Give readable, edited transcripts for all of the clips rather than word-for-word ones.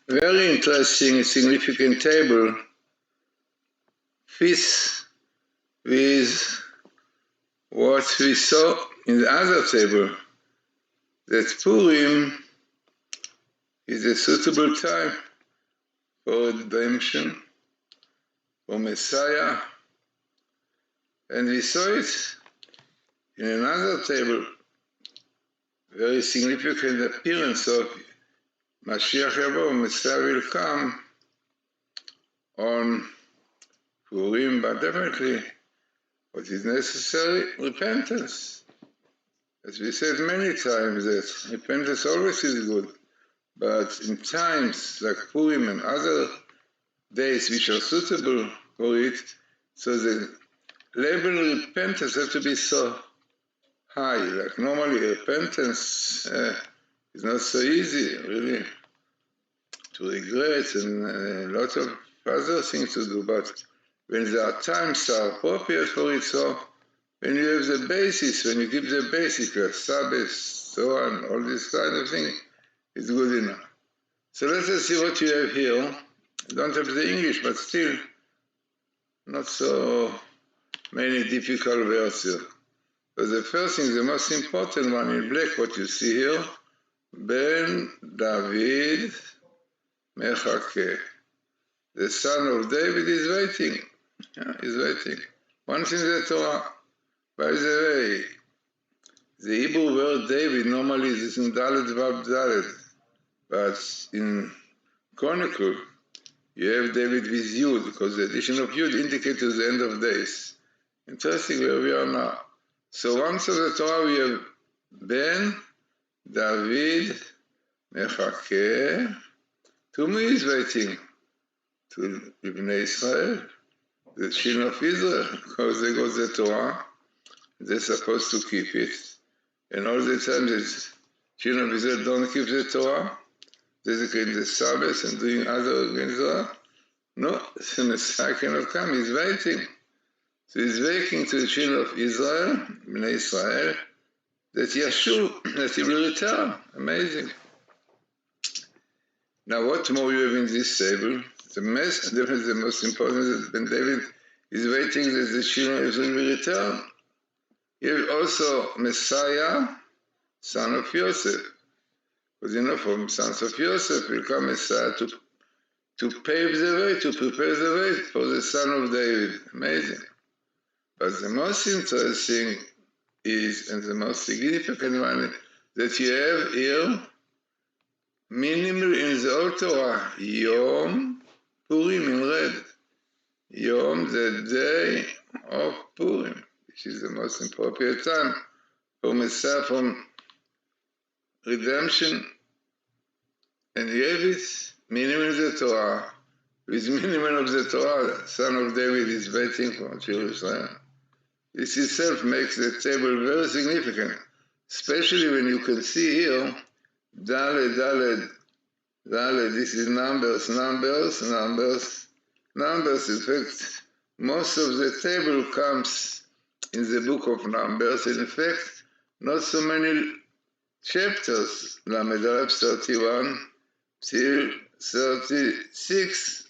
very interesting, significant table fits with what we saw in the other table, that Purim is a suitable time for redemption, for Messiah, and we saw it in another table, very significant appearance of Mashiach Yavo, Messiah will come on Purim, but definitely what is necessary, repentance. As we said many times, that repentance always is good, but in times like Purim and other days which are suitable for it, so the level of repentance has to be so high. Like normally repentance is not so easy, really, to regret and a lot of other things to do, but when there are times that are appropriate for it, so when you have the basis, when you give the basic, like Sabbath, so on, all this kind of thing, it's good enough. So let us see what you have here. I don't have the English, but still not so many difficult words here. So the first thing, the most important one in black, what you see here, Ben David Mechake. The son of David is waiting. Yeah, he's waiting. Once in the Torah. By the way, the Hebrew word David normally is in Dalet Vav Dalet, but in Chronicle you have David with Yud, because the addition of Yud indicates to the end of days. Interesting where we are now. So once of the Torah we have Ben David Mechake. To me is waiting. To Ibn Israel, the children of Israel, because they got the Torah. They're supposed to keep it. And all the time the children of Israel don't keep the Torah, dedicating the Sabbath and doing other against Torah. No, the Messiah cannot come, he's waiting. So he's waiting to the children of Israel, Bnei Israel, that Yeshua, that he will return. Amazing. Now what more you have in this table? Definitely the most important is that when David is waiting that the children of Israel will return. You have also Messiah, son of Yosef. Because from sons of Yosef will come Messiah to pave the way, to prepare the way for the son of David. Amazing. But the most interesting is, and the most significant one, that you have here, minimal in the Old Torah, Yom Purim in red. Yom, the day of Purim, which is the most appropriate time for Messiah, from redemption. And you have it, minimum of the Torah. With minimum of the Torah, son of David is waiting for Jerusalem. This itself makes the table very significant, especially when you can see here, Daled, Daled, Daled, this is numbers. In fact, most of the table comes in the book of Numbers. In fact, not so many chapters, Lamed Aleph 31 till 36.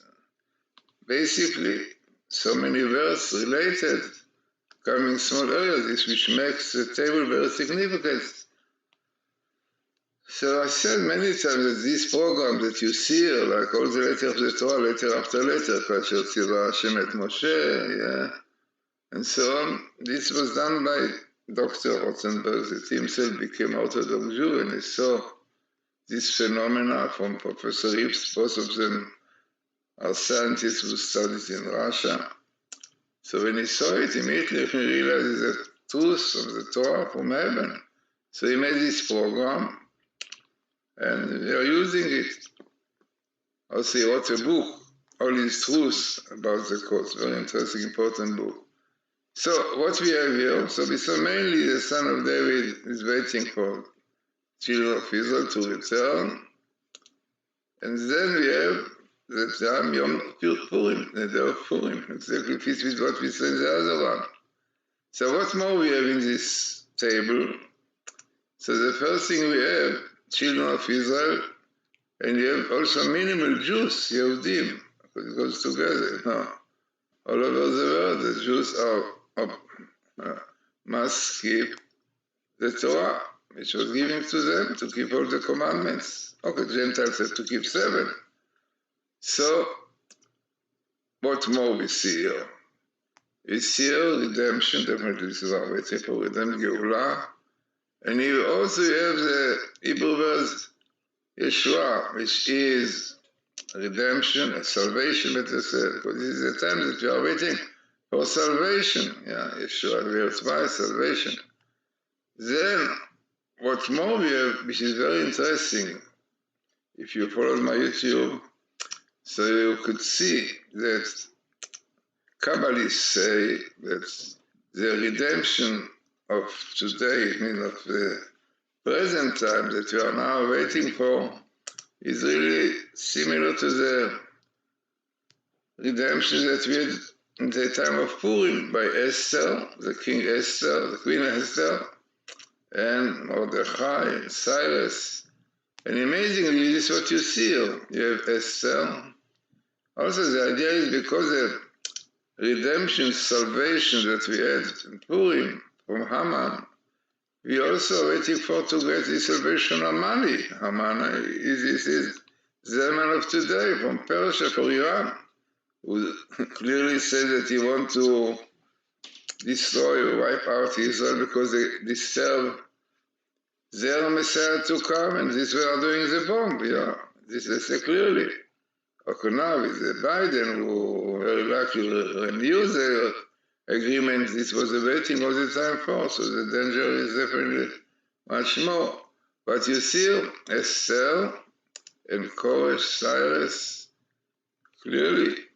Basically, so many verses related, coming small areas, which makes the table very significant. So I said many times that this program that you see here, like all the letters of the Torah, letter after letter, Kasher Tzivah Hashem et Moshe, yeah, and so on, this was done by Dr. Rothenberg, that himself became Orthodox Jew, and he saw this phenomena from Professor Rips. Both of them are scientists who studied in Russia. So when he saw it, immediately he realized the truth of the Torah from heaven. So he made this program, and we are using it. Also, he wrote a book, all his truths about the course. Very interesting, important book. So what we have here, so we saw mainly the son of David is waiting for children of Israel to return. And then we have the time Yom Purim, the day of Purim, exactly fits with what we said in the other one. So what more we have in this table? So the first thing we have, children of Israel, And you have also minimal Jews, Yehudim, because it goes together. All over the world, the Jews must keep the Torah, which was given to them to keep all the commandments. Okay, Gentiles have to keep 7. So, what more we see here? We see here redemption, definitely this is our waiting for redemption, Geulah. And you also have the Hebrew word Yeshua, which is redemption and salvation, better said, because this is the time that we are waiting for salvation. Yeah, Yeshua, we have twice salvation. Then, what more we have, which is very interesting, if you followed my YouTube, so you could see that Kabbalists say that the redemption of today, meaning of the present time that we are now waiting for, is really similar to the redemption that we had in the time of Purim by Esther, the King Esther, the Queen Esther, and Mordechai, and Cyrus. And amazingly, this is what you see here. You have Esther. Also, the idea is because the redemption, salvation that we had in Purim from Haman, we also are waiting for to get the salvation of Mali. Haman is the man of today from Persia for Iran, who clearly said that he wants to destroy, wipe out Israel because they disturb their Messiah to come, and this way are doing the bomb. Yeah, this they say clearly. Okay, now with Biden, who very likely renew the agreement, this was waiting all the time for, so the danger is definitely much more. But you see, Esther and Koresh, Cyrus, clearly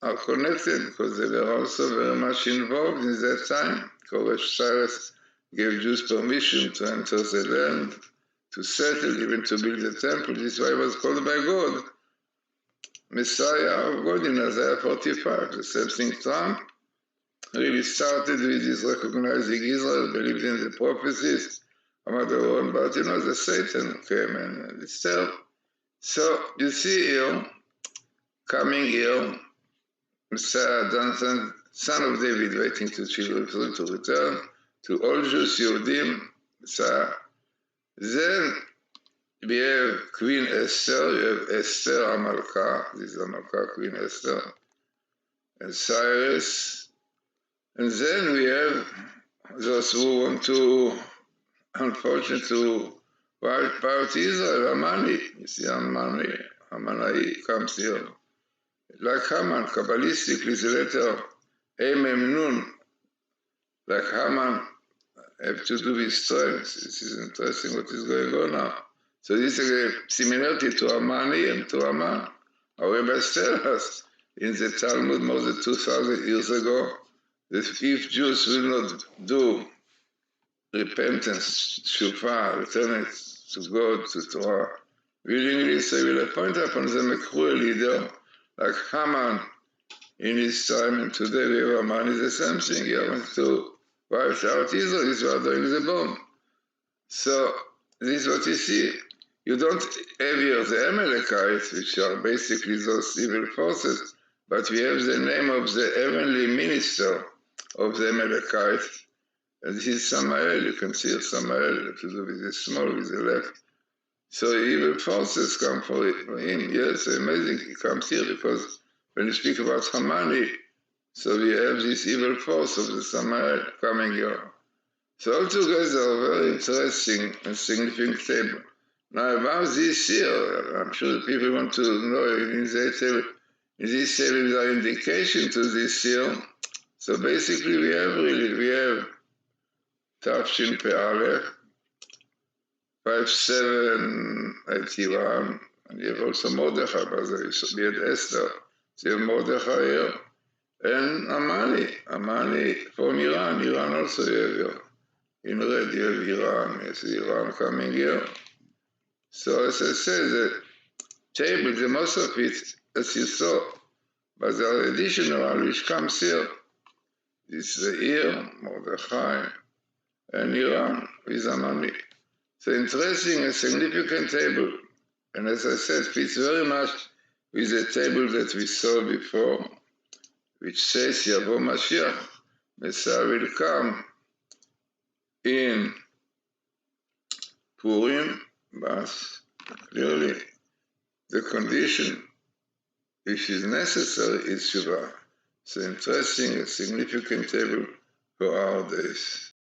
are connected because they were also very much involved in that time. Koresh, Cyrus gave Jews permission to enter the land, to settle, even to build a temple. This is why it was called by God Messiah of God in Isaiah 45. The same thing Trump really started with his recognizing Israel, believed in the prophecies, but the Satan came and disturbed. So you see here, coming here, Messiah, son of David, waiting to children to return, to all Jews, Yehudim, Messiah. Then we have Queen Esther, you have Esther Amalka, this is Amalka, Queen Esther, and Cyrus. And then we have those who want to, unfortunately, to wipe out Israel, Hamani. You see Hamanai comes here. Like Haman, Kabbalistically, the letter Mem Nun, like Haman, have to do with strength. This is interesting what is going on now. So this is a similarity to Hamani and to Haman. However, tell us in the Talmud more than 2,000 years ago that if Jews will not do repentance, shuvah, return to God, to Torah, willingly, so he will appoint upon them a cruel leader like Haman in his time, and today we have Haman is the same thing. He wants to wipe out Israel. This is what doing the bomb. So this is what you see. You don't have here the Amalekites, which are basically those evil forces, but we have the name of the heavenly minister of the Amalekites, and this is Samael. You can see Samael, to do with the small, with the left. So evil forces come for him. Yes, amazing. He comes here because when you speak about Hamani, so we have this evil force of the Samael coming here. So altogether, very interesting and significant table. Now about this year, I'm sure people want to know in this table there are indication to this year. So basically we have Tafshin Pe'alef, 5781, and you have also Mordechai, but we had Esther, so you have Mordechai here, and Amani from Iran also you have here. In red you have Iran, you see Iran coming here. So as I said, the table, the most of it, as you saw, but there are additional one which comes here. This is here, Mordechai, and Iran with Amani. So interesting and significant table. And as I said, fits very much with the table that we saw before, which says Yavo Mashiach, Messiah will come in Purim, but clearly the condition which is necessary is Shuvah. It's an interesting, a significant table for our days.